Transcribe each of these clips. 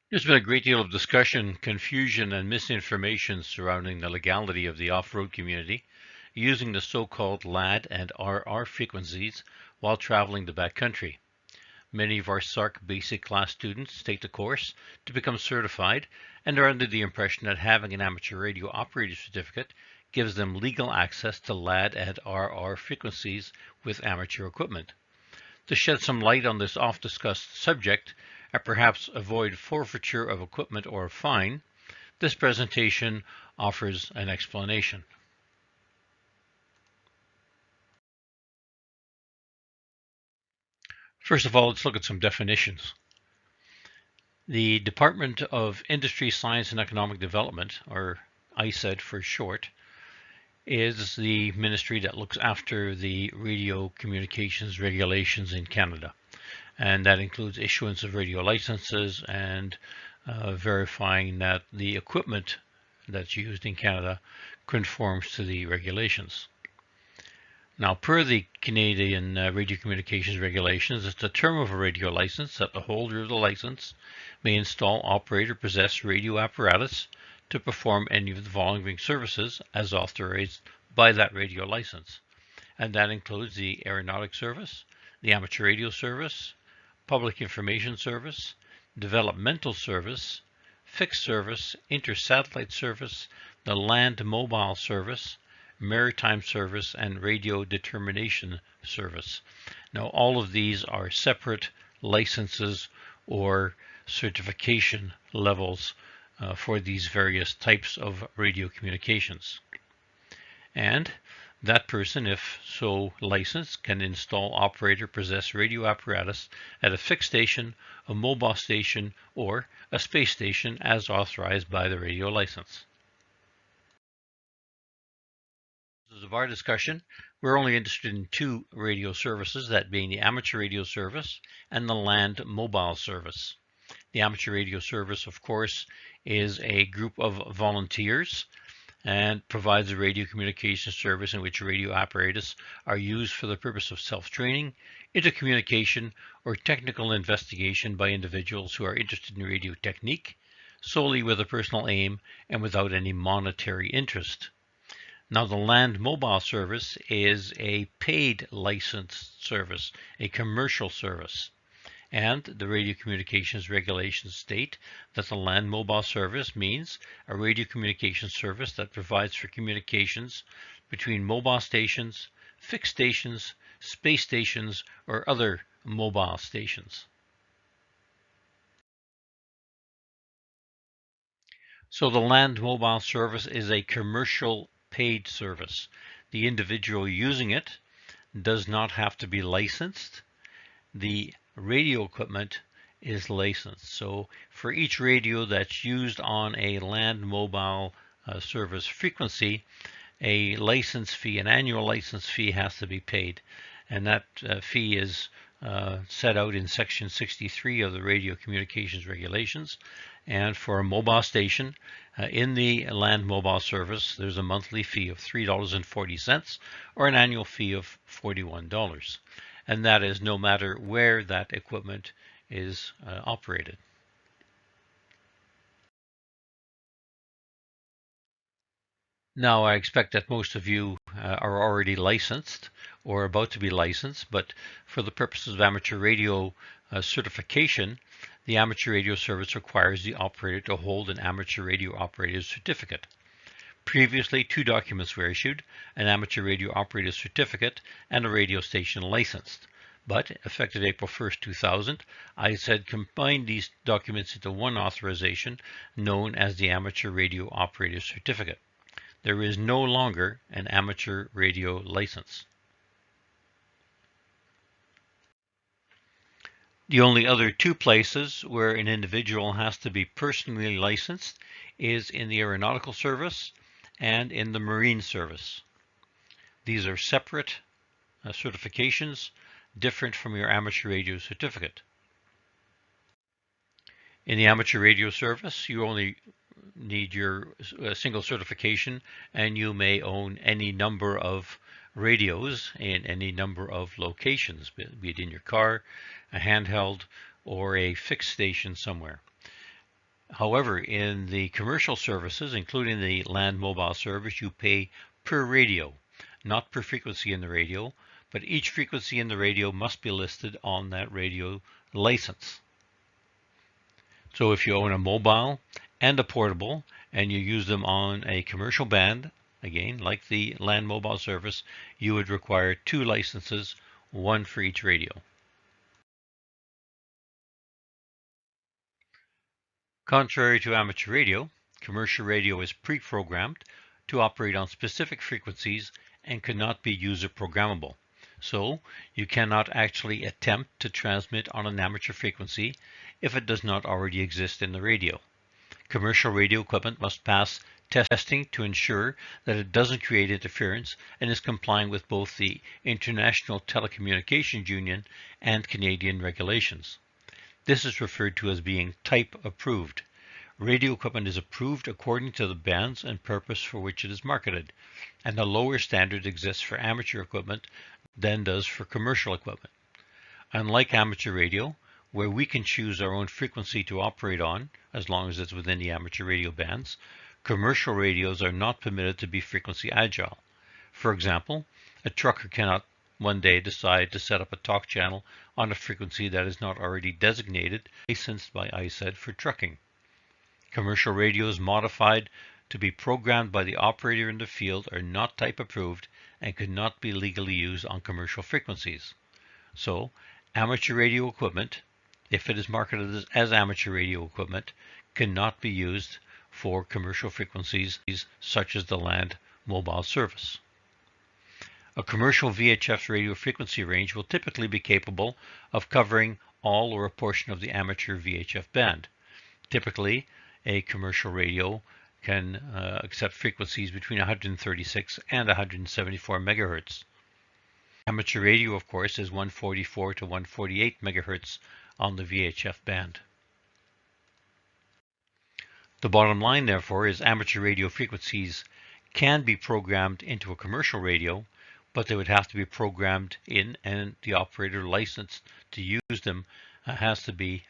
There's been a great deal of discussion, confusion, and misinformation surrounding the legality of the off-road community using the so-called LAD and RR frequencies while traveling the backcountry. Many of our SARC basic class students take the course to become certified and are under the impression that having an amateur radio operator certificate gives them legal access to LAD and RR frequencies with amateur equipment. To shed some light on this oft-discussed subject, and perhaps avoid forfeiture of equipment or a fine, this presentation offers an explanation. First of all, let's look at some definitions. The Department of Industry, Science and Economic Development, or ISED for short, is the ministry that looks after the radio communications regulations in Canada. And that includes issuance of radio licenses and verifying that the equipment that's used in Canada conforms to the regulations. Now, per the Canadian radio communications regulations, it's the term of a radio license that the holder of the license may install, operate, or possess radio apparatus to perform any of the following services as authorized by that radio license. And that includes the aeronautic service, the amateur radio service, public information service, developmental service, fixed service, intersatellite service, the land mobile service, maritime service, and radio determination service. Now, all of these are separate licenses or certification levels for these various types of radio communications. And that person, if so licensed, can install, operate, or possess radio apparatus at a fixed station, a mobile station, or a space station as authorized by the radio license. Of our discussion, we're only interested in two radio services, that being the amateur radio service and the land mobile service. The amateur radio service, of course, is a group of volunteers and provides a radio communication service in which radio apparatus are used for the purpose of self-training, intercommunication, or technical investigation by individuals who are interested in radio technique, solely with a personal aim and without any monetary interest. Now, the land mobile service is a paid licensed service, a commercial service. And the radio communications regulations state that the land mobile service means a radio communications service that provides for communications between mobile stations, fixed stations, space stations, or other mobile stations. So the land mobile service is a commercial paid service. The individual using it does not have to be licensed. The radio equipment is licensed. So for each radio that's used on a land mobile service frequency, a license fee, an annual license fee has to be paid. And that fee is set out in Section 63 of the Radio Communications Regulations. And for a mobile station in the land mobile service, there's a monthly fee of $3.40 or an annual fee of $41. And that is no matter where that equipment is operated. Now, I expect that most of you are already licensed or about to be licensed, but for the purposes of amateur radio certification, the amateur radio service requires the operator to hold an amateur radio operator's certificate. Previously, two documents were issued, an amateur radio operator's certificate and a radio station licensed. But, effective April 1st, 2000, ISED combined these documents into one authorization known as the Amateur Radio Operator's Certificate. There is no longer an amateur radio license. The only other two places where an individual has to be personally licensed is in the aeronautical service and in the marine service. These are separate certifications, different from your amateur radio certificate. In the amateur radio service, you only need your single certification, and you may own any number of radios in any number of locations, be it in your car, a handheld, or a fixed station somewhere. However, in the commercial services, including the land mobile service, you pay per radio, not per frequency in the radio, but each frequency in the radio must be listed on that radio license. So if you own a mobile and a portable and you use them on a commercial band, again, like the land mobile service, you would require 2 licenses, 1 for each radio. Contrary to amateur radio, commercial radio is pre-programmed to operate on specific frequencies and cannot be user programmable. So you cannot actually attempt to transmit on an amateur frequency if it does not already exist in the radio. Commercial radio equipment must pass testing to ensure that it doesn't create interference and is complying with both the International Telecommunications Union and Canadian regulations. This is referred to as being type approved. Radio equipment is approved according to the bands and purpose for which it is marketed, and a lower standard exists for amateur equipment than does for commercial equipment. Unlike amateur radio, where we can choose our own frequency to operate on, as long as it's within the amateur radio bands, commercial radios are not permitted to be frequency agile. For example, a trucker cannot one day decide to set up a talk channel on a frequency that is not already designated, licensed by ISAD for trucking. Commercial radios modified to be programmed by the operator in the field are not type approved and could not be legally used on commercial frequencies. So, amateur radio equipment, if it is marketed as amateur radio equipment, cannot be used for commercial frequencies such as the land mobile service. A commercial VHF radio frequency range will typically be capable of covering all or a portion of the amateur VHF band. Typically, a commercial radio can accept frequencies between 136 and 174 megahertz. Amateur radio, of course, is 144 to 148 megahertz on the VHF band. The bottom line, therefore, is amateur radio frequencies can be programmed into a commercial radio, but they would have to be programmed in, and the operator licensed to use them has to be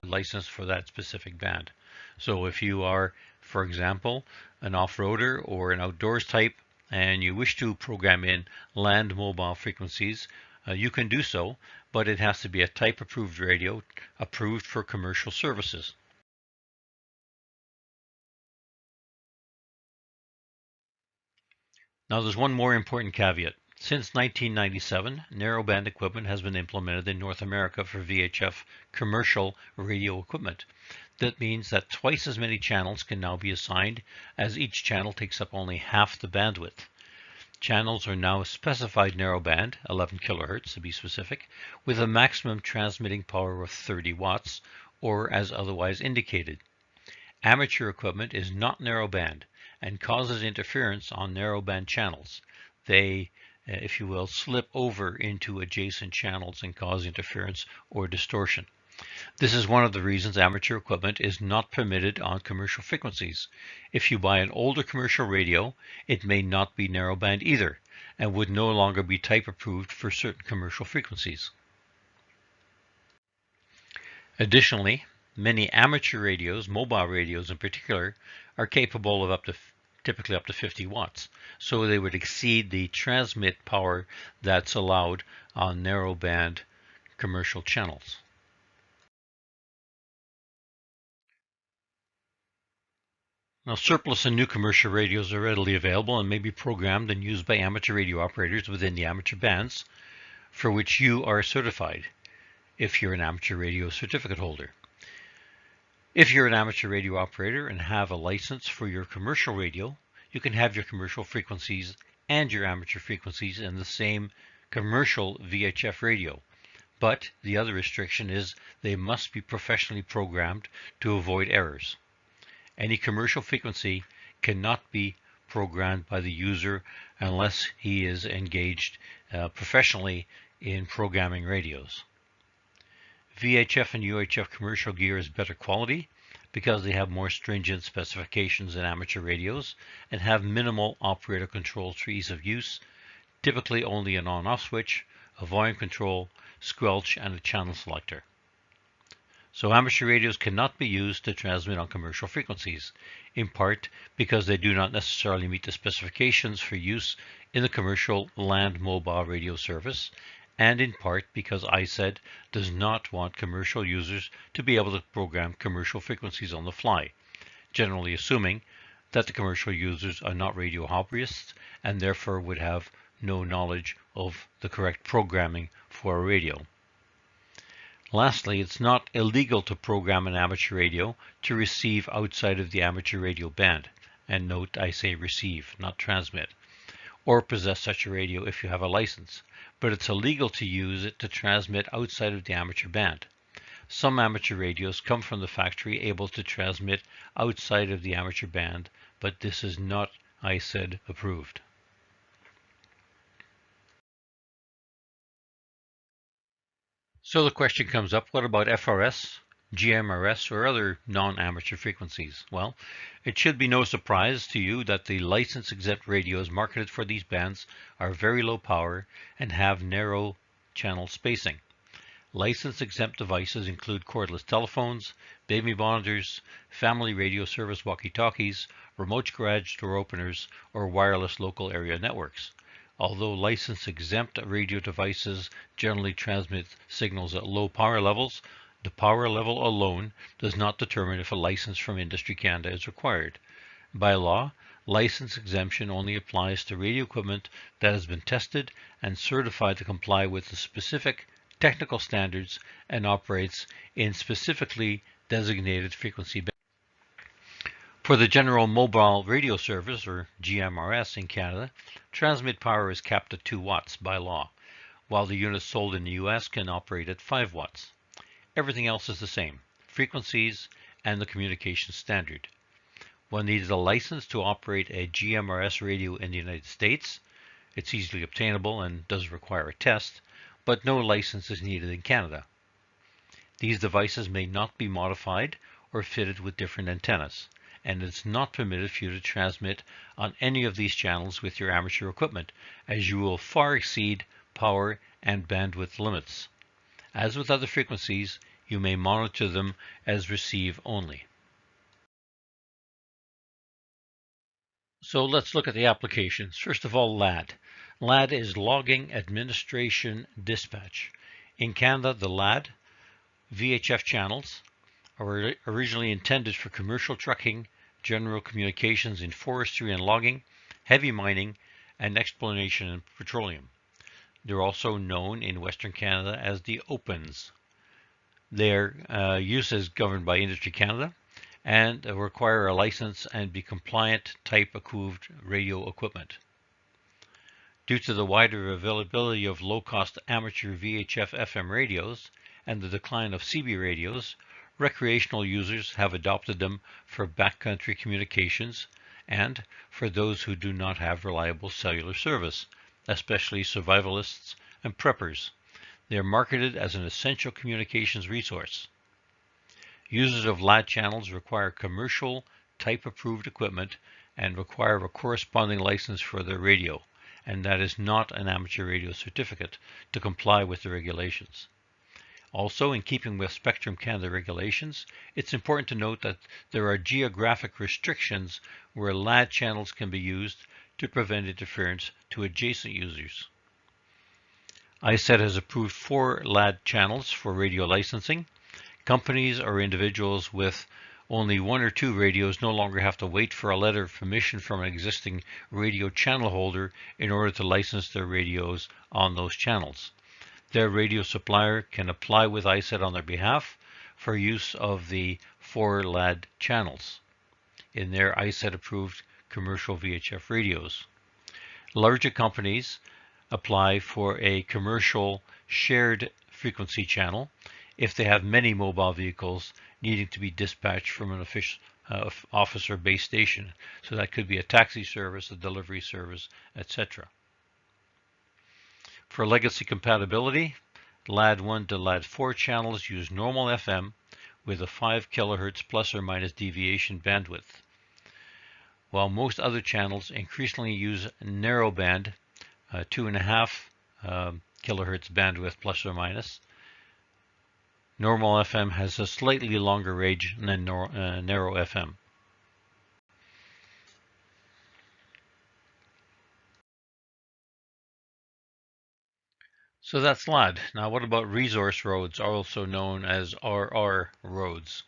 licensed for that specific band. So if you are, for example, an off-roader or an outdoors type, and you wish to program in land mobile frequencies, you can do so, but it has to be a type approved radio approved for commercial services. Now there's one more important caveat. Since 1997, narrowband equipment has been implemented in North America for VHF commercial radio equipment. That means that twice as many channels can now be assigned, as each channel takes up only half the bandwidth. Channels are now specified narrowband, 11 kilohertz to be specific, with a maximum transmitting power of 30 watts, or as otherwise indicated. Amateur equipment is not narrowband and causes interference on narrowband channels. They, if you will, slip over into adjacent channels and cause interference or distortion. This is one of the reasons amateur equipment is not permitted on commercial frequencies. If you buy an older commercial radio, it may not be narrowband either, and would no longer be type approved for certain commercial frequencies. Additionally, many amateur radios, mobile radios in particular, are capable of typically up to 50 watts, so they would exceed the transmit power that's allowed on narrowband commercial channels. Now, surplus and new commercial radios are readily available and may be programmed and used by amateur radio operators within the amateur bands for which you are certified, if you're an amateur radio certificate holder. If you're an amateur radio operator and have a license for your commercial radio, you can have your commercial frequencies and your amateur frequencies in the same commercial VHF radio. But the other restriction is they must be professionally programmed to avoid errors. Any commercial frequency cannot be programmed by the user unless he is engaged professionally in programming radios. VHF and UHF commercial gear is better quality because they have more stringent specifications than amateur radios and have minimal operator controls for ease of use, typically only an on-off switch, a volume control, squelch, and a channel selector. So amateur radios cannot be used to transmit on commercial frequencies, in part because they do not necessarily meet the specifications for use in the commercial land mobile radio service, and in part because ISED does not want commercial users to be able to program commercial frequencies on the fly, generally assuming that the commercial users are not radio hobbyists and therefore would have no knowledge of the correct programming for a radio. Lastly, it's not illegal to program an amateur radio to receive outside of the amateur radio band, and note I say receive, not transmit, or possess such a radio if you have a license, but it's illegal to use it to transmit outside of the amateur band. Some amateur radios come from the factory able to transmit outside of the amateur band, but this is not ISED approved. So the question comes up, what about FRS, GMRS, or other non-amateur frequencies? Well, it should be no surprise to you that the license-exempt radios marketed for these bands are very low power and have narrow channel spacing. License-exempt devices include cordless telephones, baby monitors, family radio service walkie-talkies, remote garage door openers, or wireless local area networks. Although license-exempt radio devices generally transmit signals at low power levels, the power level alone does not determine if a license from Industry Canada is required. By law, license exemption only applies to radio equipment that has been tested and certified to comply with the specific technical standards and operates in specifically designated frequency bands. For the General Mobile Radio Service, or GMRS in Canada, transmit power is capped at 2 watts by law, while the units sold in the US can operate at 5 watts. Everything else is the same, frequencies and the communication standard. One needs a license to operate a GMRS radio in the United States. It's easily obtainable and does require a test, but no license is needed in Canada. These devices may not be modified or fitted with different antennas, and it's not permitted for you to transmit on any of these channels with your amateur equipment, as you will far exceed power and bandwidth limits. As with other frequencies, you may monitor them as receive only. So let's look at the applications. First of all, LADD. LADD is Logging Administration Dispatch. In Canada, the LADD VHF channels are originally intended for commercial trucking, general communications in forestry and logging, heavy mining, and exploration and petroleum. They're also known in Western Canada as the OPENs. Their use is governed by Industry Canada and require a license and be compliant type approved radio equipment. Due to the wider availability of low-cost amateur VHF FM radios and the decline of CB radios, recreational users have adopted them for backcountry communications and for those who do not have reliable cellular service, especially survivalists and preppers. They are marketed as an essential communications resource. Users of LADD channels require commercial type-approved equipment and require a corresponding license for their radio, and that is not an amateur radio certificate, to comply with the regulations. Also, in keeping with Spectrum Canada regulations, it's important to note that there are geographic restrictions where LADD channels can be used to prevent interference to adjacent users. ISED has approved 4 LADD channels for radio licensing. Companies or individuals with only 1 or 2 radios no longer have to wait for a letter of permission from an existing radio channel holder in order to license their radios on those channels. Their radio supplier can apply with ISED on their behalf for use of the 4 LADD channels in their ISED-approved commercial VHF radios. Larger companies apply for a commercial shared frequency channel if they have many mobile vehicles needing to be dispatched from an office or base station. So that could be a taxi service, a delivery service, etc. For legacy compatibility, LADD 1 to LADD 4 channels use normal FM with a 5 kHz plus or minus deviation bandwidth, while most other channels increasingly use narrowband 2.5 kHz bandwidth plus or minus. Normal FM has a slightly longer range than narrow FM. So that's LADD. Now what about resource roads, also known as RR roads?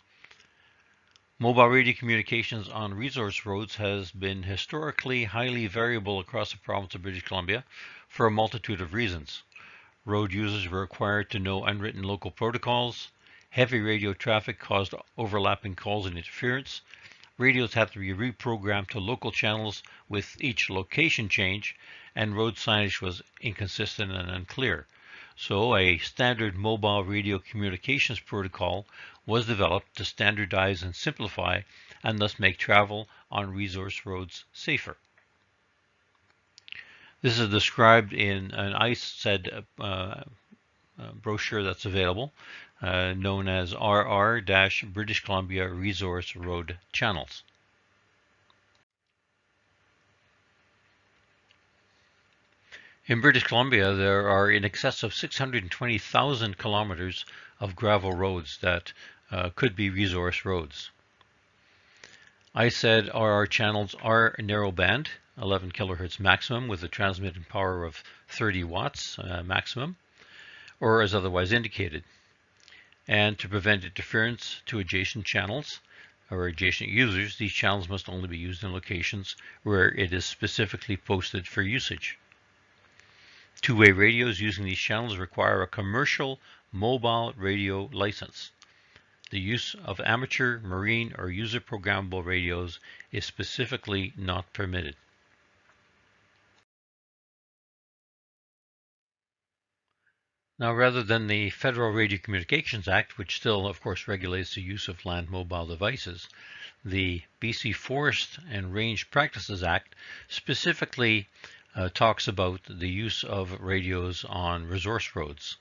Mobile radio communications on resource roads has been historically highly variable across the province of British Columbia for a multitude of reasons. Road users were required to know unwritten local protocols. Heavy radio traffic caused overlapping calls and interference. Radios had to be reprogrammed to local channels with each location change, and road signage was inconsistent and unclear. So a standard mobile radio communications protocol was developed to standardize and simplify and thus make travel on resource roads safer. This is described in an ICED brochure that's available, known as RR-British Columbia Resource Road Channels. In British Columbia, there are in excess of 620,000 kilometers of gravel roads that could be resource roads. ICED RR channels are narrowband, 11 kilohertz maximum with a transmitting power of 30 watts maximum, or as otherwise indicated. And to prevent interference to adjacent channels or adjacent users, these channels must only be used in locations where it is specifically posted for usage. Two-way radios using these channels require a commercial mobile radio license. The use of amateur, marine, or user-programmable radios is specifically not permitted. Now, rather than the Federal Radio Communications Act, which still, of course, regulates the use of land mobile devices, the BC Forest and Range Practices Act specifically talks about the use of radios on resource roads.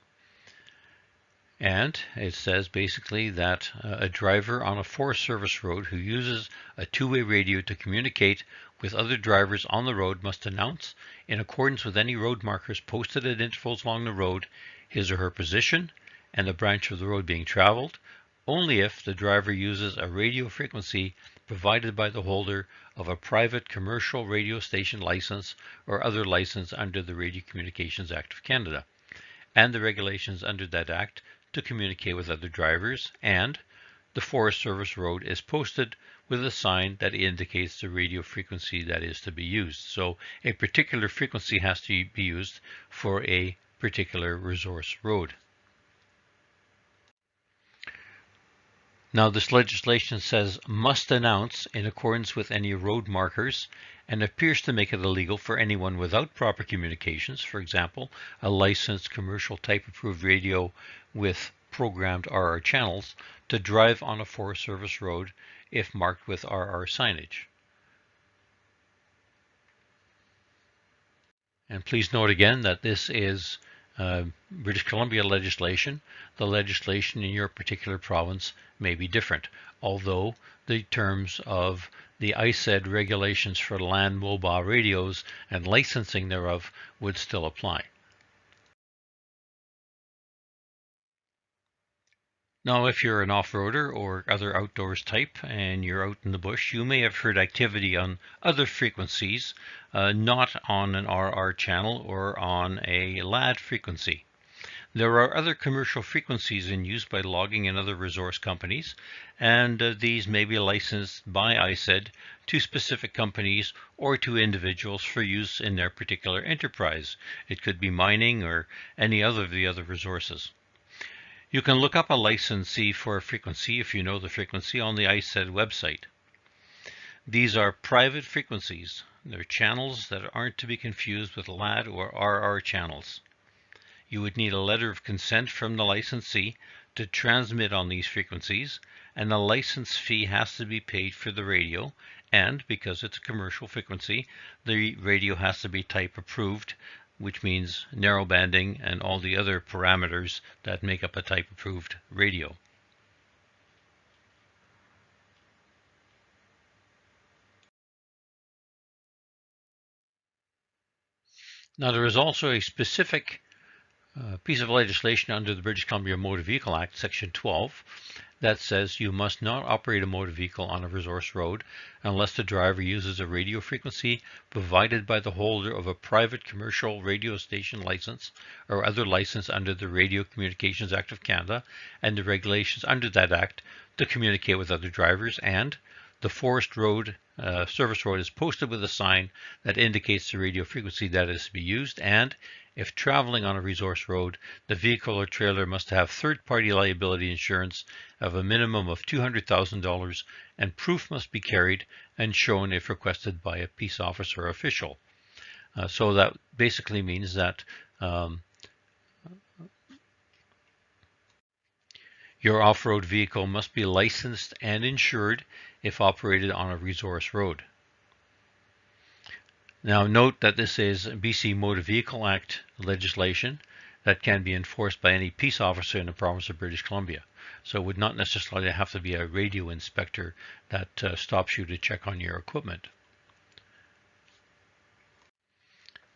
And it says basically that a driver on a Forest Service road who uses a two-way radio to communicate with other drivers on the road must announce, in accordance with any road markers posted at intervals along the road, his or her position and the branch of the road being traveled, only if the driver uses a radio frequency provided by the holder of a private commercial radio station license or other license under the Radio Communications Act of Canada, and the regulations under that act to communicate with other drivers, and the Forest Service road is posted with a sign that indicates the radio frequency that is to be used. So a particular frequency has to be used for a particular resource road. Now this legislation says must announce in accordance with any road markers and appears to make it illegal for anyone without proper communications, for example, a licensed commercial type approved radio with programmed RR channels, to drive on a Forest Service road if marked with RR signage. And please note again that this is British Columbia legislation. The legislation in your particular province may be different, although the terms of the ICED regulations for land mobile radios and licensing thereof would still apply. Now, if you're an off-roader or other outdoors type and you're out in the bush, you may have heard activity on other frequencies, not on an RR channel or on a LADD frequency. There are other commercial frequencies in use by logging and other resource companies, and these may be licensed by ICED to specific companies or to individuals for use in their particular enterprise. It could be mining or any other of the other resources. You can look up a licensee for a frequency if you know the frequency on the ICED website. These are private frequencies. They're channels that aren't to be confused with LADD or RR channels. You would need a letter of consent from the licensee to transmit on these frequencies, and a license fee has to be paid for the radio, and because it's a commercial frequency, the radio has to be type approved, which means narrowbanding and all the other parameters that make up a type approved radio. Now there is also a specific piece of legislation under the British Columbia Motor Vehicle Act, Section 12, that says you must not operate a motor vehicle on a resource road unless the driver uses a radio frequency provided by the holder of a private commercial radio station license or other license under the Radio Communications Act of Canada and the regulations under that act to communicate with other drivers, and the forest road, service road, is posted with a sign that indicates the radio frequency that is to be used, and if traveling on a resource road, the vehicle or trailer must have third-party liability insurance of a minimum of $200,000, and proof must be carried and shown if requested by a peace officer or official. So that basically means that your off-road vehicle must be licensed and insured if operated on a resource road. Now note that this is BC Motor Vehicle Act legislation that can be enforced by any peace officer in the province of British Columbia. So it would not necessarily have to be a radio inspector that stops you to check on your equipment.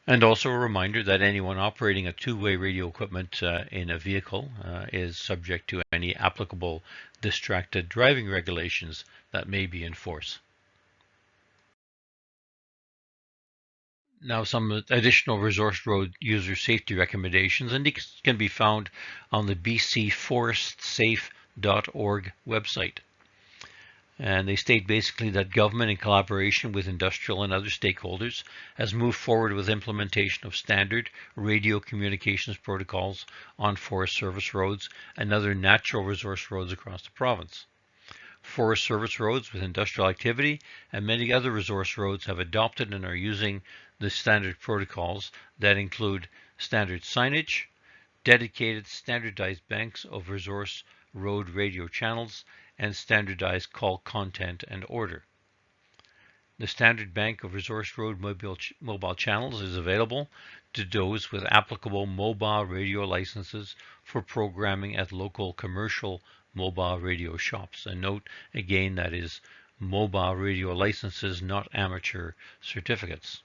And also a reminder that anyone operating a two-way radio equipment in a vehicle is subject to any applicable distracted driving regulations that may be in force. Now, some additional resource road user safety recommendations, and these can be found on the bcforestsafe.org website. And they state basically that government, in collaboration with industrial and other stakeholders, has moved forward with implementation of standard radio communications protocols on forest service roads and other natural resource roads across the province. Forest service roads with industrial activity and many other resource roads have adopted and are using the standard protocols that include standard signage, dedicated standardized banks of resource road radio channels, and standardized call content and order. The standard bank of resource road mobile channels is available to those with applicable mobile radio licenses for programming at local commercial mobile radio shops. And note again, that is mobile radio licenses, not amateur certificates.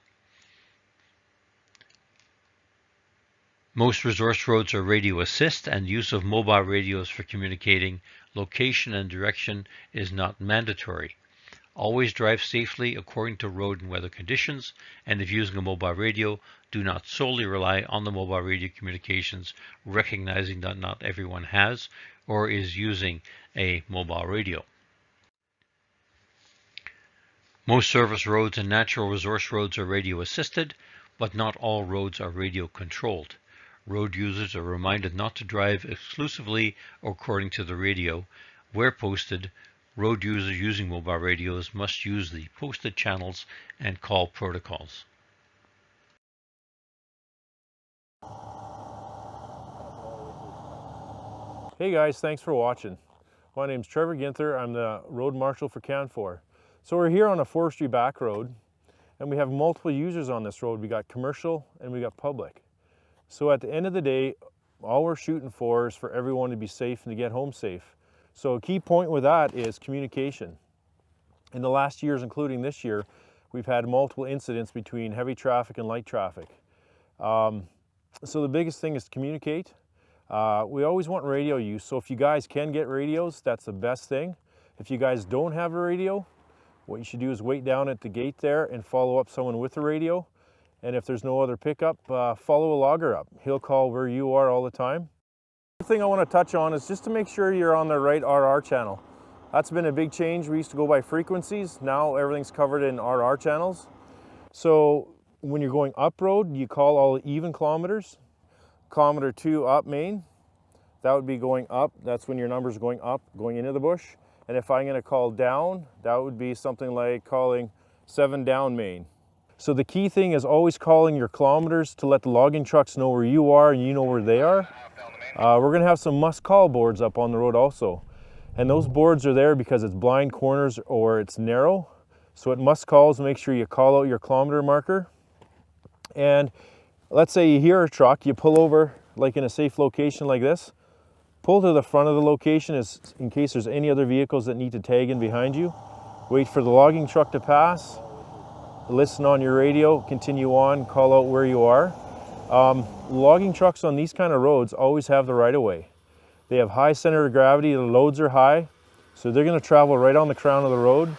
Most resource roads are radio assist, and use of mobile radios for communicating location and direction is not mandatory. Always drive safely according to road and weather conditions, and if using a mobile radio, do not solely rely on the mobile radio communications, recognizing that not everyone has or is using a mobile radio. Most service roads and natural resource roads are radio assisted, but not all roads are radio controlled. Road users are reminded not to drive exclusively according to the radio. Where posted, road users using mobile radios must use the posted channels and call protocols. Hey guys, thanks for watching. My name's Trevor Ginther. I'm the road marshal for Canfor. So we're here on a forestry back road, and we have multiple users on this road. We got commercial and we got public. So at the end of the day, all we're shooting for is for everyone to be safe and to get home safe. So a key point with that is communication. In the last years, including this year, we've had multiple incidents between heavy traffic and light traffic. So the biggest thing is to communicate. We always want radio use, so if you guys can get radios, that's the best thing. If you guys don't have a radio, what you should do is wait down at the gate there and follow up someone with a radio. And if there's no other pickup, follow a logger up. He'll call where you are all the time. The thing I want to touch on is just to make sure you're on the right RR channel. That's been a big change. We used to go by frequencies. Now everything's covered in RR channels. So when you're going up road, you call all even kilometers. Kilometer 2 up main, that would be going up. That's when your number's going up, going into the bush. And if I'm going to call down, that would be something like calling 7 down main. So the key thing is always calling your kilometers to let the logging trucks know where you are and you know where they are. We're going to have some must call boards up on the road also. And those boards are there because it's blind corners or it's narrow. So at must calls, make sure you call out your kilometer marker. And let's say you hear a truck, you pull over like in a safe location like this. Pull to the front of the location in case there's any other vehicles that need to tag in behind you. Wait for the logging truck to pass. Listen on your radio, continue on, call out where you are. Logging trucks on these kind of roads always have the right of way. They have high center of gravity, the loads are high, so they're gonna travel right on the crown of the road.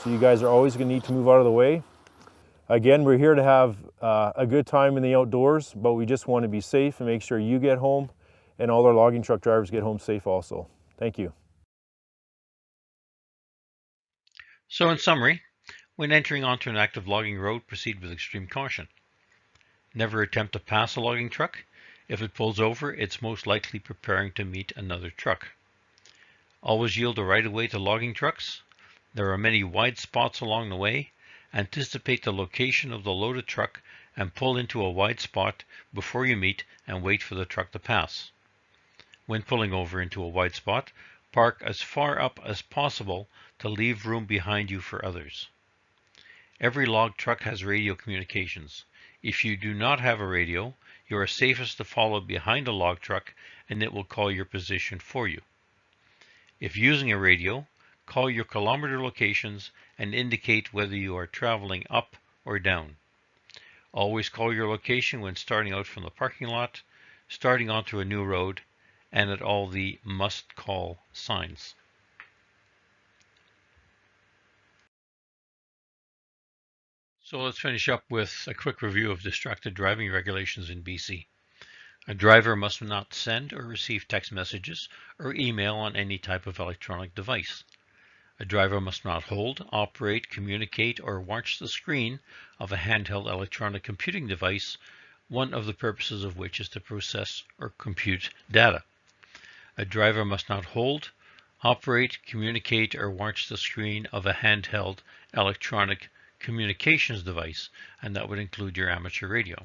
So you guys are always gonna need to move out of the way. Again, we're here to have a good time in the outdoors, but we just want to be safe and make sure you get home and all our logging truck drivers get home safe also. Thank you. So in summary, when entering onto an active logging road, proceed with extreme caution. Never attempt to pass a logging truck. If it pulls over, it's most likely preparing to meet another truck. Always yield the right of way to logging trucks. There are many wide spots along the way. Anticipate the location of the loaded truck and pull into a wide spot before you meet and wait for the truck to pass. When pulling over into a wide spot, park as far up as possible to leave room behind you for others. Every log truck has radio communications. If you do not have a radio, you are safest to follow behind a log truck and it will call your position for you. If using a radio, call your kilometer locations and indicate whether you are traveling up or down. Always call your location when starting out from the parking lot, starting onto a new road, and at all the must call signs. So let's finish up with a quick review of distracted driving regulations in BC. A driver must not send or receive text messages or email on any type of electronic device. A driver must not hold, operate, communicate, or watch the screen of a handheld electronic computing device, one of the purposes of which is to process or compute data. A driver must not hold, operate, communicate, or watch the screen of a handheld electronic communications device, and that would include your amateur radio.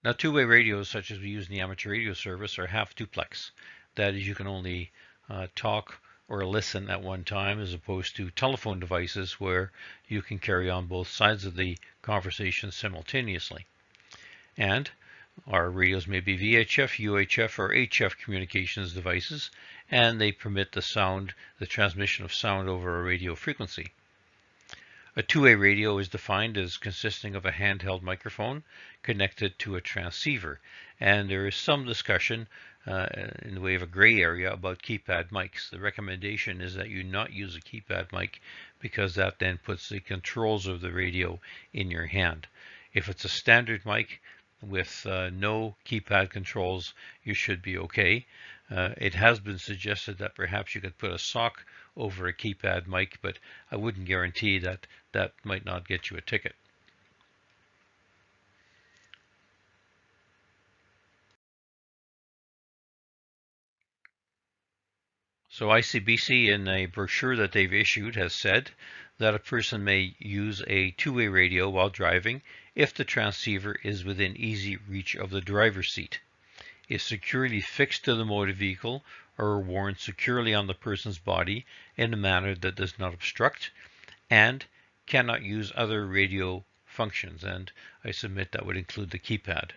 Now, two-way radios, such as we use in the amateur radio service, are half duplex. That is, you can only talk or listen at one time, as opposed to telephone devices where you can carry on both sides of the conversation simultaneously. And our radios may be VHF, UHF, or HF communications devices, and they permit the transmission of sound over a radio frequency. A two-way radio is defined as consisting of a handheld microphone connected to a transceiver, and there is some discussion in the way of a gray area about keypad mics. The recommendation is that you not use a keypad mic because that then puts the controls of the radio in your hand. If it's a standard mic with no keypad controls, you should be okay. It has been suggested that perhaps you could put a sock over a keypad mic, but I wouldn't guarantee that that might not get you a ticket. So ICBC, in a brochure that they've issued, has said that a person may use a two-way radio while driving if the transceiver is within easy reach of the driver's seat, is securely fixed to the motor vehicle or worn securely on the person's body in a manner that does not obstruct, and cannot use other radio functions, and I submit that would include the keypad.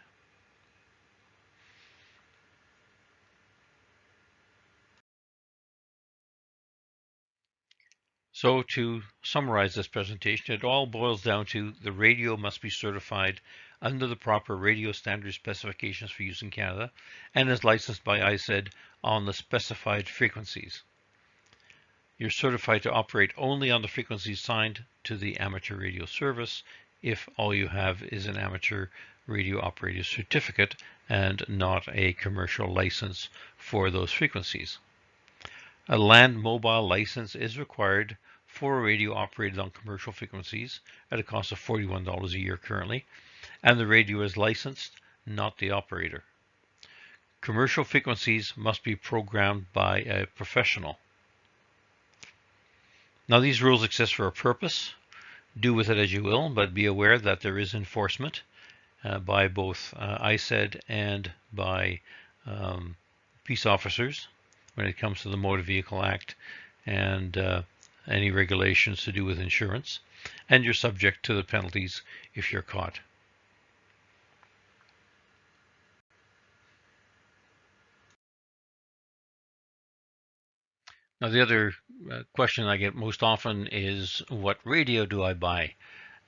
So to summarize this presentation, it all boils down to the radio must be certified under the proper radio standard specifications for use in Canada and is licensed by ISED on the specified frequencies. You're certified to operate only on the frequencies assigned to the amateur radio service if all you have is an amateur radio operator certificate and not a commercial license for those frequencies. A land mobile license is required for a radio operated on commercial frequencies at a cost of $41 a year currently, and the radio is licensed, not the operator. Commercial frequencies must be programmed by a professional. Now, these rules exist for a purpose. Do with it as you will, but be aware that there is enforcement by both ISED and by peace officers when it comes to the Motor Vehicle Act and any regulations to do with insurance, and you're subject to the penalties if you're caught. Now, the other question I get most often is, what radio do I buy?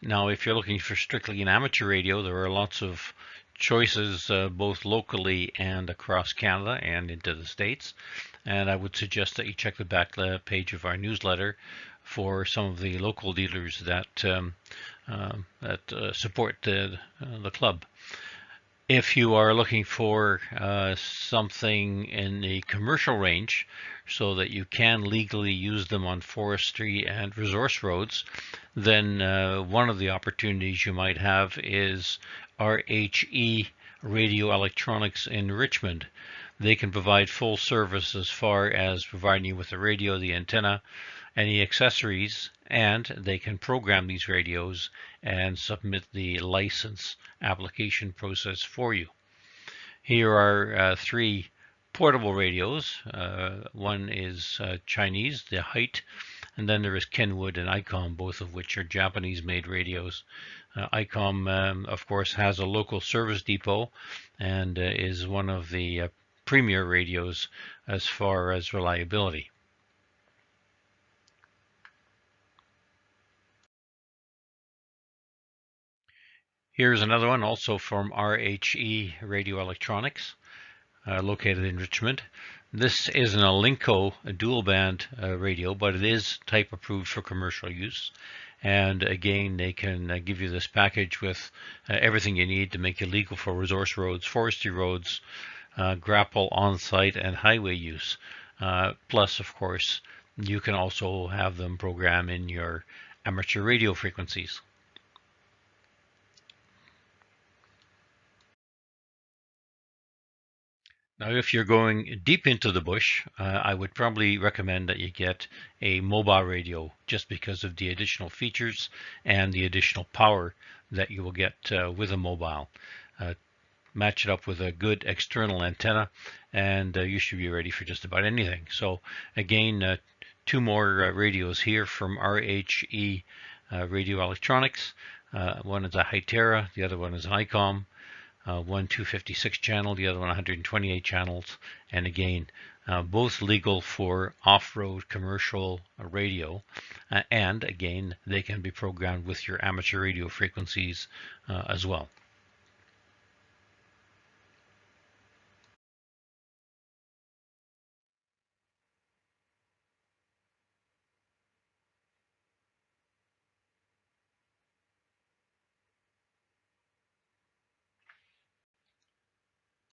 Now, if you're looking for strictly an amateur radio, there are lots of choices both locally and across Canada and into the States. And I would suggest that you check the back page of our newsletter for some of the local dealers that support the club. If you are looking for something in the commercial range so that you can legally use them on forestry and resource roads, then one of the opportunities you might have is RHE Radio Electronics in Richmond. They can provide full service as far as providing you with the radio, the antenna, any accessories, and they can program these radios and submit the license application process for you. Here are three portable radios. One is Chinese, the Height, and then there is Kenwood and ICOM, both of which are Japanese-made radios. ICOM, of course, has a local service depot and is one of the premier radios as far as reliability. Here's another one, also from RHE Radio Electronics, located in Richmond. This is an Alinco dual band radio, but it is type approved for commercial use. And again, they can give you this package with everything you need to make it legal for resource roads, forestry roads, grapple on-site and highway use. Plus, of course, you can also have them program in your amateur radio frequencies. Now, if you're going deep into the bush, I would probably recommend that you get a mobile radio just because of the additional features and the additional power that you will get with a mobile. Match it up with a good external antenna and you should be ready for just about anything. So again, two more radios here from RHE Radio Electronics. One is a Hytera, the other one is an ICOM. One 256 channel, the other one 128 channels, and again, both legal for off-road commercial radio, and again, they can be programmed with your amateur radio frequencies as well.